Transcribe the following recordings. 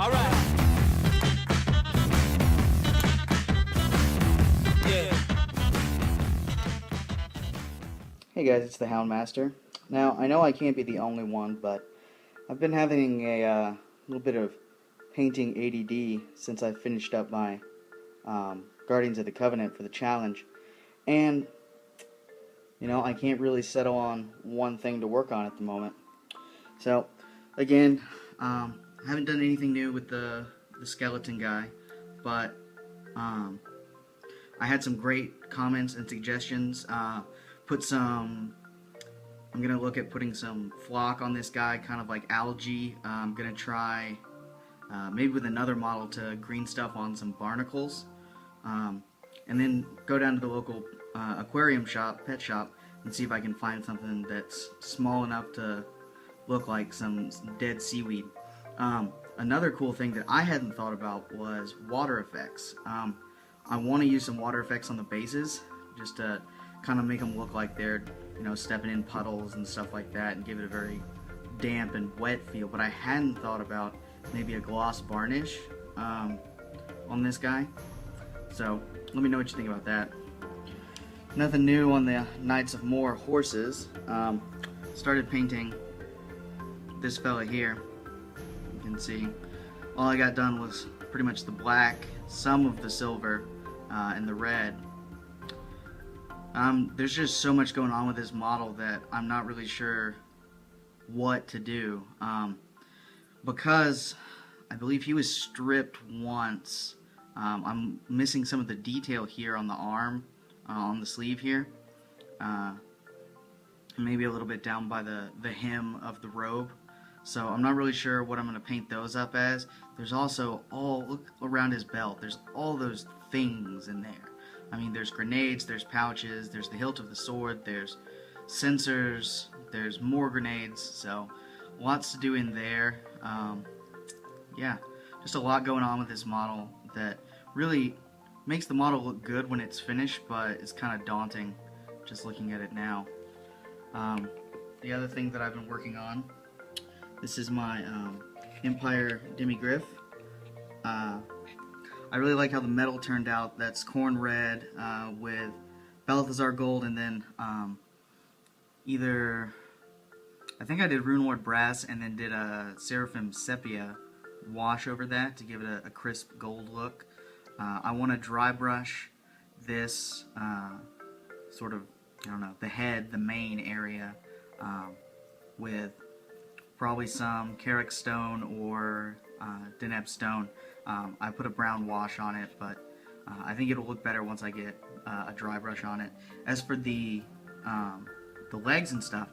All right. Yeah. Hey guys, it's the Houndmaster. Now, I know I can't be the only one, but I've been having a little bit of painting ADD since I finished up my Guardians of the Covenant for the challenge. And, I can't really settle on one thing to work on at the moment. So, again, I haven't done anything new with the skeleton guy, but I had some great comments and suggestions. I'm going to look at putting some flock on this guy, kind of like algae. I'm going to try, maybe with another model, to green stuff on some barnacles. And then go down to the local aquarium shop, pet shop, and see if I can find something that's small enough to look like some dead seaweed. Another cool thing that I hadn't thought about was water effects. I want to use some water effects on the bases, just to kind of make them look like they're, stepping in puddles and stuff like that, and give it a very damp and wet feel. But I hadn't thought about maybe a gloss varnish on this guy. So let me know what you think about that. Nothing new on the Knights of More horses. Started painting this fella here. You can see all I got done was pretty much the black, some of the silver, and the red. There's just so much going on with this model that I'm not really sure what to do. Because I believe he was stripped once. I'm missing some of the detail here on the arm, on the sleeve here. Maybe a little bit down by the hem of the robe. So I'm not really sure what I'm going to paint those up as. There's also look around his belt. There's all those things in there. I mean, there's grenades, there's pouches, there's the hilt of the sword, there's sensors, there's more grenades, so lots to do in there. Yeah, just a lot going on with this model that really makes the model look good when it's finished, but it's kind of daunting just looking at it now. The other thing that I've been working on, this is my Empire Demigryph. I really like how the metal turned out. That's corn red with Balthazar gold, and then I think I did Rune Lord brass and then did a Seraphim sepia wash over that to give it a crisp gold look. I want to dry brush this sort of, the head, the main area, with probably some Carrick stone or Deneb stone. I put a brown wash on it, but I think it'll look better once I get a dry brush on it. As for the legs and stuff,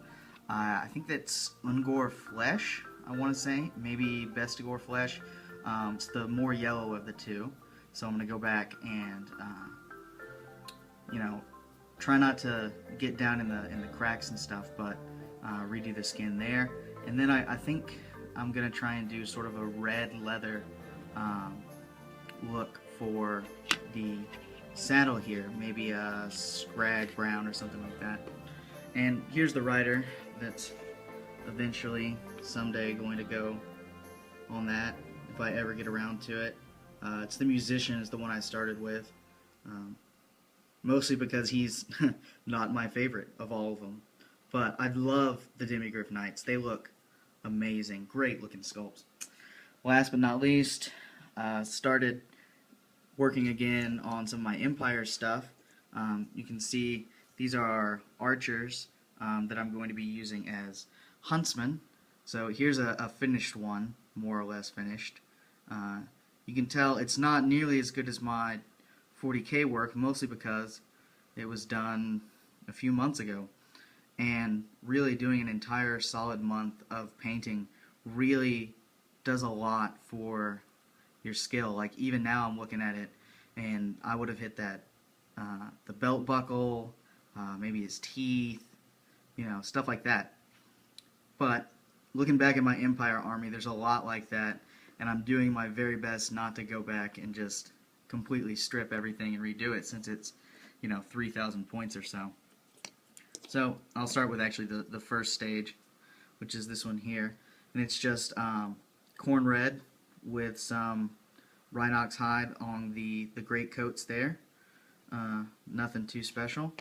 I think that's Ungor Flesh, I want to say. Maybe Bestigor Flesh. It's the more yellow of the two. So I'm going to go back and, try not to get down in the cracks and stuff, but redo the skin there. And then I think I'm going to try and do sort of a red leather look for the saddle here, maybe a scrag brown or something like that. And here's the rider that's eventually someday going to go on that, if I ever get around to it. It's the Musician is the one I started with, mostly because he's not my favorite of all of them. But I love the Demigryph Knights. They look amazing, great looking sculpts. Last but not least, started working again on some of my Empire stuff. You can see these are archers that I'm going to be using as huntsmen. So here's a finished one, more or less finished. You can tell it's not nearly as good as my 40K work, mostly because it was done a few months ago. And really doing an entire solid month of painting really does a lot for your skill. Like, even now I'm looking at it and I would have hit that the belt buckle, maybe his teeth, stuff like that. But looking back at my Empire army, there's a lot like that, and I'm doing my very best not to go back and just completely strip everything and redo it, since it's 3,000 points or so. So I'll start with actually the first stage, which is this one here, and it's just corn red with some Rhinox hide on the great coats there. Nothing too special.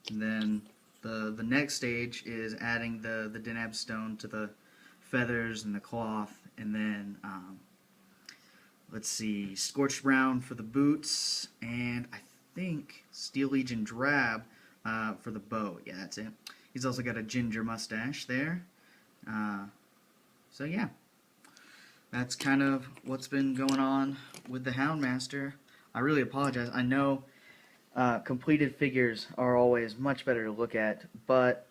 And then the next stage is adding the Deneb stone to the feathers and the cloth, and then let's see, Scorched Brown for the boots, and I think Steel Legion Drab for the bow. Yeah, that's it. He's also got a ginger mustache there. So yeah, that's kind of what's been going on with the Houndmaster. I really apologize. I know completed figures are always much better to look at, but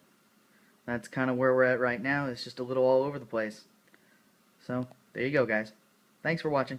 that's kind of where we're at right now. It's just a little all over the place. So there you go, guys. Thanks for watching.